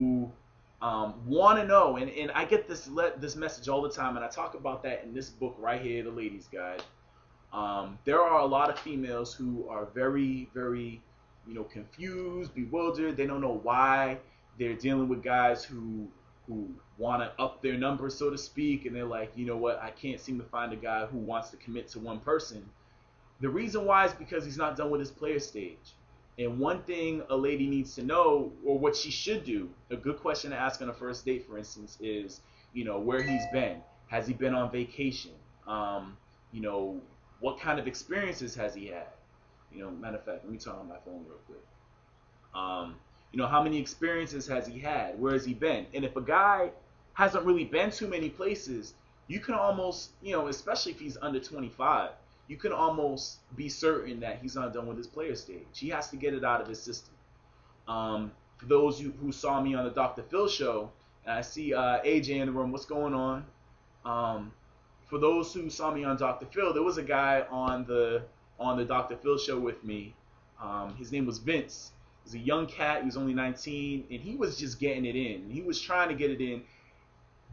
who want to know, and I get this message all the time, and I talk about that in this book right here, The Ladies Guide. There are a lot of females who are very, very, confused, bewildered. They don't know why they're dealing with guys who want to up their numbers, so to speak, and they're like, you know what, I can't seem to find a guy who wants to commit to one person. The reason why is because he's not done with his player stage. And one thing a lady needs to know, or what she should do, a good question to ask on a first date, for instance, is, where he's been. Has he been on vacation? You know, what kind of experiences has he had? Matter of fact, let me turn on my phone real quick. Um, how many experiences has he had? Where has he been? And if a guy hasn't really been too many places, you can almost, especially if he's under 25, you can almost be certain that he's not done with his player stage. He has to get it out of his system. For those who saw me on the Dr. Phil show, and I see AJ in the room, what's going on? For those who saw me on Dr. Phil, there was a guy on the Dr. Phil show with me. His name was Vince. He's a young cat. He was only 19, and he was just getting it in. He was trying to get it in.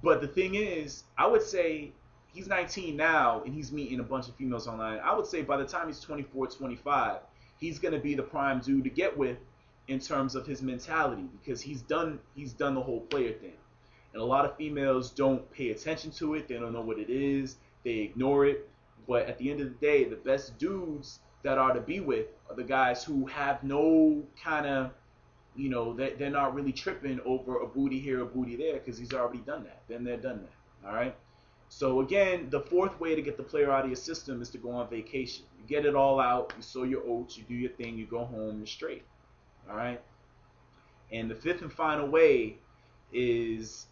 But the thing is, I would say he's 19 now, and he's meeting a bunch of females online. I would say by the time he's 24, 25, he's going to be the prime dude to get with in terms of his mentality, because he's done the whole player thing. And a lot of females don't pay attention to it. They don't know what it is. They ignore it. But at the end of the day, the best dudes that are to be with are the guys who have no kind of, they're not really tripping over a booty here, a booty there, because he's already done that. Been there, done that. All right. So again, the fourth way to get the player out of your system is to go on vacation. You get it all out. You sow your oats. You do your thing. You go home. You're straight. All right. And the fifth and final way is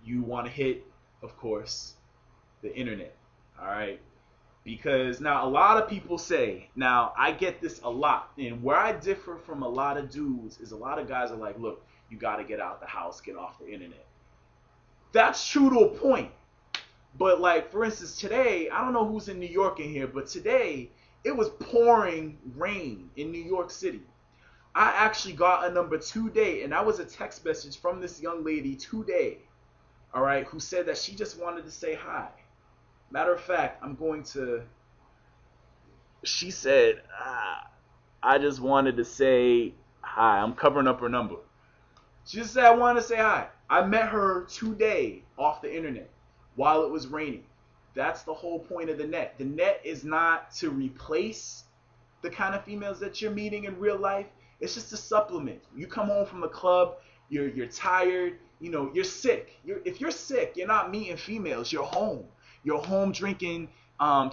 you want to hit, of course, the internet. All right. Because now a lot of people say, now I get this a lot, and where I differ from a lot of dudes is a lot of guys are like, look, you got to get out the house, get off the internet. That's true to a point. But like, for instance, today, I don't know who's in New York in here, but today it was pouring rain in New York City. I actually got a number today, and that was a text message from this young lady today, all right, who said that she just wanted to say hi. Matter of fact, she said, I just wanted to say hi. I'm covering up her number. She just said, I wanted to say hi. I met her today off the internet while it was raining. That's the whole point of the net. The net is not to replace the kind of females that you're meeting in real life. It's just a supplement. You come home from the club, you're tired, you're sick. If you're sick, you're not meeting females. You're home. You're home drinking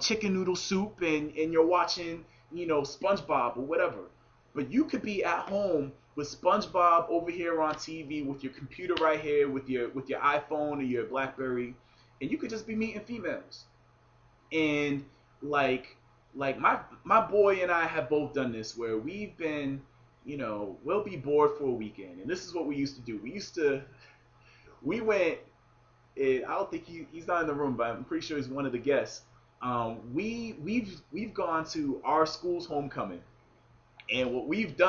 chicken noodle soup, and you're watching, SpongeBob or whatever. But you could be at home with SpongeBob over here on TV, with your computer right here, with your iPhone or your BlackBerry, and you could just be meeting females. And like my boy and I have both done this, where we've been, we'll be bored for a weekend, and this is what we used to do. We went. I don't think he's not in the room, but I'm pretty sure he's one of the guests. We've gone to our school's homecoming, and what we've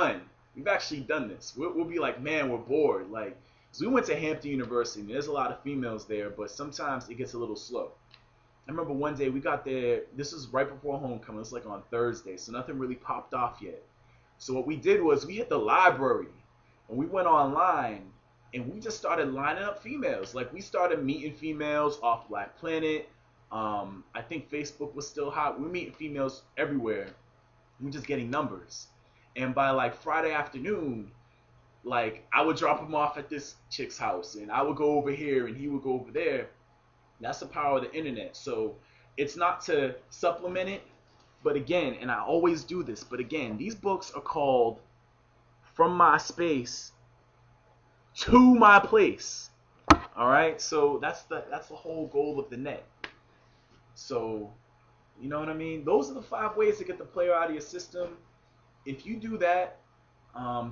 actually done this. We'll be like, man, we're bored. Like, so we went to Hampton University. And there's a lot of females there, but sometimes it gets a little slow. I remember one day we got there. This was right before homecoming. It's like on Thursday, so nothing really popped off yet. So what we did was we hit the library, and we went online, and we just started lining up females. Like, we started meeting females off Black Planet. I think Facebook was still hot. We were meeting females everywhere. We were just getting numbers. And by like Friday afternoon, like, I would drop him off at this chick's house, and I would go over here, and he would go over there. That's the power of the internet. So it's not to supplement it, but again, and I always do this, but again, these books are called From My Space to My Place. All right, so that's the whole goal of the net. So, you know what I mean? Those are the 5 ways to get the player out of your system. If you do that,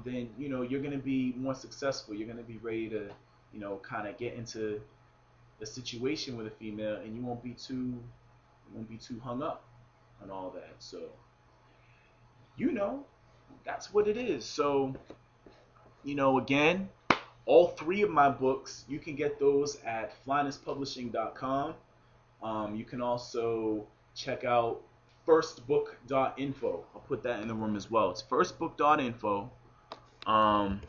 then you're gonna be more successful. You're gonna be ready to, kind of get into a situation with a female, and you won't be too hung up on all that. So, that's what it is. So, again, All three of my books, you can get those at FLYstream.com. You can also check out firstbook.info. I'll put that in the room as well. It's firstbook.info. Um,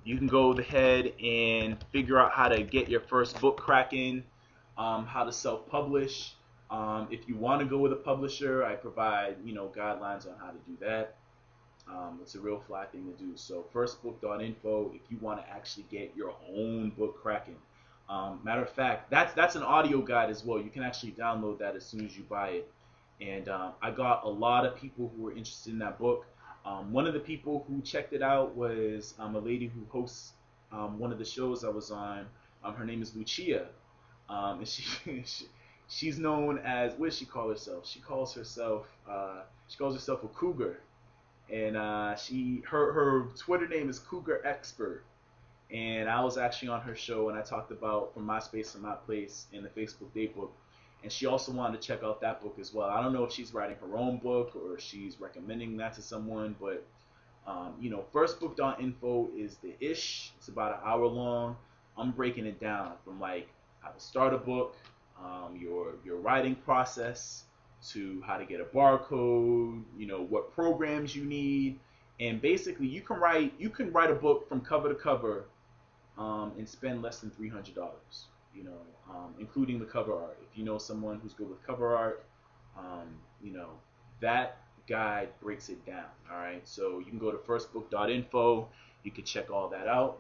you can go ahead and figure out how to get your first book cracking, how to self-publish. If you want to go with a publisher, I provide guidelines on how to do that. It's a real fly thing to do. So firstbook.info if you want to actually get your own book cracking. Matter of fact, that's an audio guide as well. You can actually download that as soon as you buy it. And I got a lot of people who were interested in that book. One of the people who checked it out was a lady who hosts one of the shows I was on. Her name is Lucia, and she's known as, what does she call herself? She calls herself a cougar, and her Twitter name is Cougar Expert. And I was actually on her show, and I talked about From My Space to My Place in the Facebook Daybook. And she also wanted to check out that book as well. I don't know if she's writing her own book or she's recommending that to someone, but firstbook.info is the ish. It's about an hour long. I'm breaking it down from like how to start a book, your writing process, to how to get a barcode, what programs you need, and basically you can write a book from cover to cover, and spend less than $300. Including the cover art. If you know someone who's good with cover art, that guide breaks it down. All right, so you can go to firstbook.info. You can check all that out.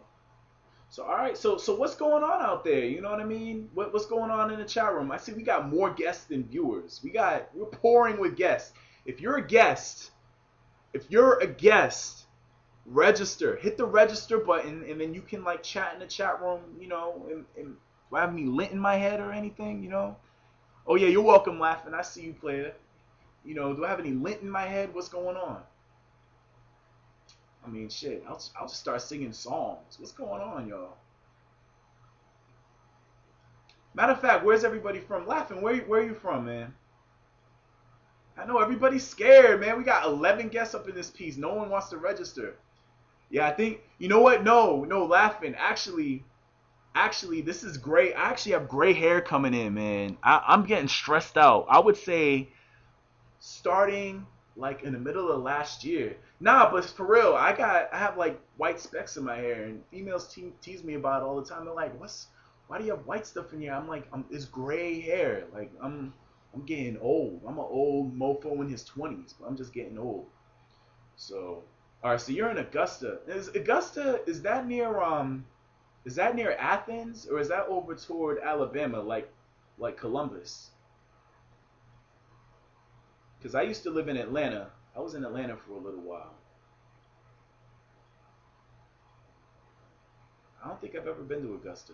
So all right, so what's going on out there? You know what I mean? What's going on in the chat room? I see we got more guests than viewers. We're pouring with guests. If you're a guest, register. Hit the register button, and then you can like chat in the chat room. And do I have any lint in my head or anything? Oh yeah, you're welcome, laughing. I see you, player. Do I have any lint in my head? What's going on? I mean, shit. I'll just start singing songs. What's going on, y'all? Matter of fact, where's everybody from? Laughing. Where are you from, man? I know everybody's scared, man. We got 11 guests up in this piece. No one wants to register. Yeah, I think, you know what? No, laughing. Actually, this is great. I actually have gray hair coming in, man. I'm getting stressed out. I would say starting like in the middle of last year. Nah, but for real, I have like white specks in my hair, and females tease me about it all the time. They're like, why do you have white stuff in here? I'm like, it's gray hair. Like I'm getting old. I'm an old mofo in his 20s, but I'm just getting old. So, all right. So you're in Augusta. Is that near Athens, or is that over toward Alabama, like Columbus? Because I used to live in Atlanta. I was in Atlanta for a little while. I don't think I've ever been to Augusta.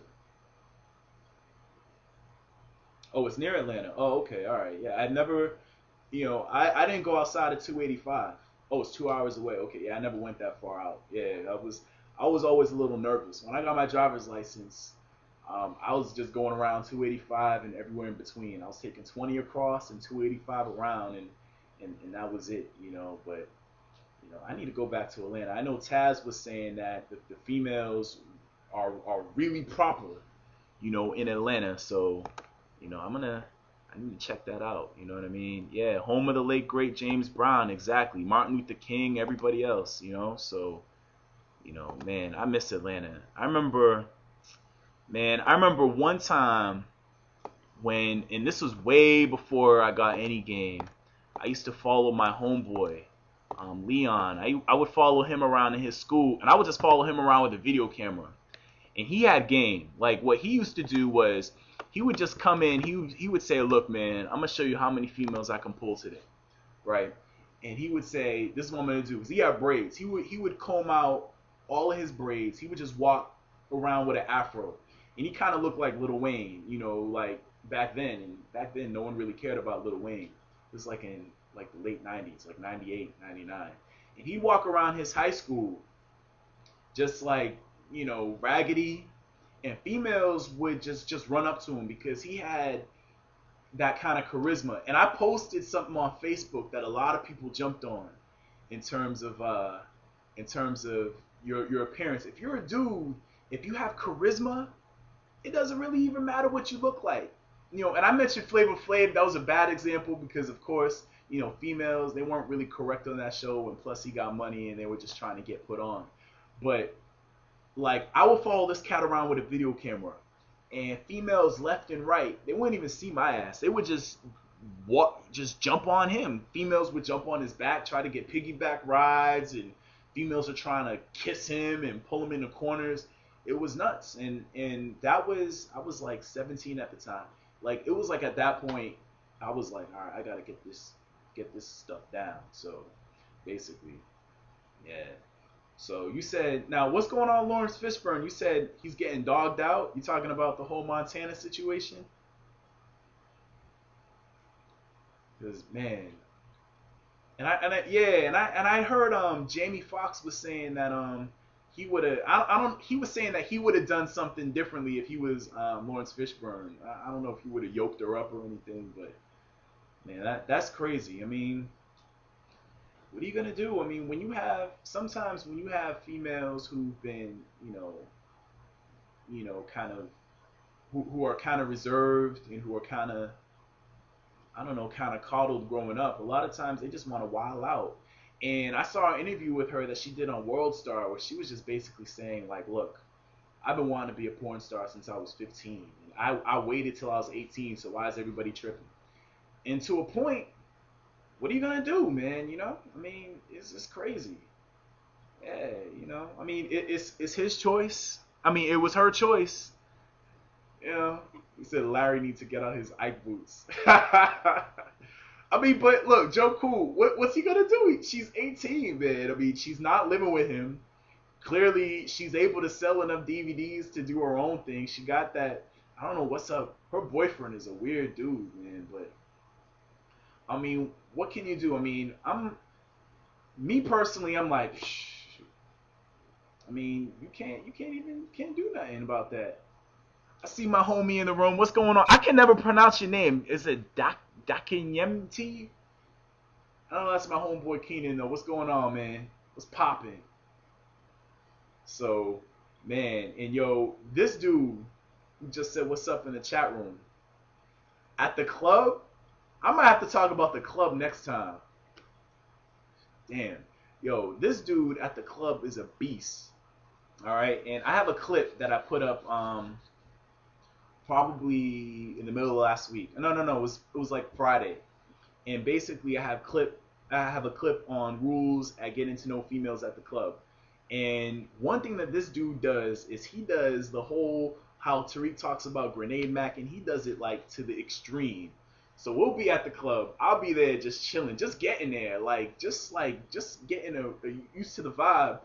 Oh, it's near Atlanta. Oh, okay, all right. Yeah, I never, I didn't go outside of 285. Oh, it's 2 hours away. Okay, yeah, I never went that far out. Yeah, I was always a little nervous. When I got my driver's license, I was just going around 285 and everywhere in between. I was taking 20 across and 285 around, and that was it, But, I need to go back to Atlanta. I know Taz was saying that the females are really proper, in Atlanta. So, I need to check that out. You know what I mean? Yeah, home of the late, great James Brown. Exactly. Martin Luther King, everybody else, So, man, I miss Atlanta. I remember one time and this was way before I got any game, I used to follow my homeboy, Leon. I would follow him around in his school, and I would just follow him around with a video camera. And he had game. Like, what he used to do was, he would just come in, he would say, look, man, I'm going to show you how many females I can pull today, right? And he would say, this is what I'm going to do, because he had braids. He would comb out all of his braids. He would just walk around with an afro. And he kind of looked like Lil Wayne, like back then. And back then, no one really cared about Lil Wayne. It was like in the late 90s, like 98, 99. And he'd walk around his high school just like, raggedy. And females would just run up to him because he had that kind of charisma. And I posted something on Facebook that a lot of people jumped on in terms of your appearance. If you're a dude if you have charisma, it doesn't really even matter what you look like. You know, and I mentioned Flavor Flav. That was a bad example because, of course, you know, females, they weren't really correct on that show, and plus he got money and they were just trying to get put on. But like, I would follow this cat around with a video camera, and females left and right, they wouldn't even see my ass. They would just just jump on him. Females would jump on his back, try to get piggyback rides, and females are trying to kiss him and pull him in the corners. It was nuts, and that was, I was like 17 at the time. Like, it was like at that point, I was like, all right, I gotta get this stuff down. So basically, yeah. So you said, now what's going on, Lawrence Fishburne? You said he's getting dogged out. You talking about the whole Montana situation? Because man, and I heard Jamie Foxx was saying that he would have, I don't, he was saying that he would have done something differently if he was Lawrence Fishburne. I don't know if he would have yoked her up or anything, but man, that's crazy. I mean, what are you gonna do? I mean, when you have, sometimes when you have females who've been, kind of, who are kind of reserved and who are kind of, I don't know, kind of coddled growing up, a lot of times they just want to wild out. And I saw an interview with her that she did on World Star where she was just basically saying, like, look, I've been wanting to be a porn star since I was 15. I waited till I was 18, so why is everybody tripping? And to a point, what are you gonna do, man? You know, I mean, it's just crazy. Yeah, you know, I mean, it's his choice. I mean, it was her choice. You know, he said Larry needs to get out his Ike boots. I mean, but look, Joe Cool, what's he gonna do? She's 18, man. I mean, she's not living with him. Clearly, she's able to sell enough DVDs to do her own thing. She got that. I don't know what's up. Her boyfriend is a weird dude, man. But I mean, what can you do? I mean, me personally, I'm like, shh. I mean, you can't do nothing about that. I see my homie in the room. What's going on? I can never pronounce your name. Is it Dakinyemti? I don't know. That's my homeboy Keenan though. What's going on, man? What's popping? So, man, and yo, this dude who just said what's up in the chat room at the club. I might have to talk about the club next time. Damn, yo, this dude at the club is a beast. All right, and I have a clip that I put up probably in the middle of last week. No, it was like Friday. And basically I have a clip on rules at getting to know females at the club. And one thing that this dude does is he does the whole, how Tariq talks about grenade mac, and he does it like to the extreme. So we'll be at the club. I'll be there just chilling, just getting there, just getting used to the vibe.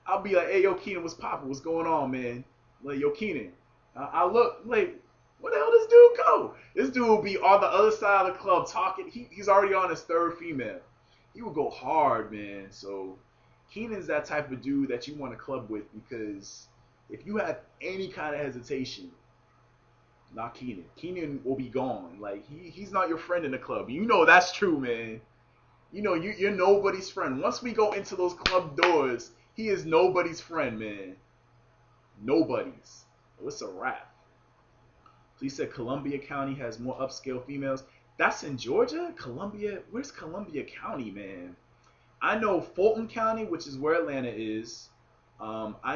I'll be like, hey, yo, Keenan, what's poppin'? What's going on, man? Like, yo, Keenan. I look like, where the hell does dude go? This dude will be on the other side of the club talking. He's already on his third female. He will go hard, man. So Keenan's that type of dude that you want to club with, because if you have any kind of hesitation, not Keenan. Keenan will be gone. Like, he's not your friend in the club. You know that's true, man. You know, you're nobody's friend. Once we go into those club doors, he is nobody's friend, man. Nobody's. It's a wrap. Please said Columbia County has more upscale females. That's in Georgia? Columbia? Where's Columbia County, man? I know Fulton County, which is where Atlanta is. I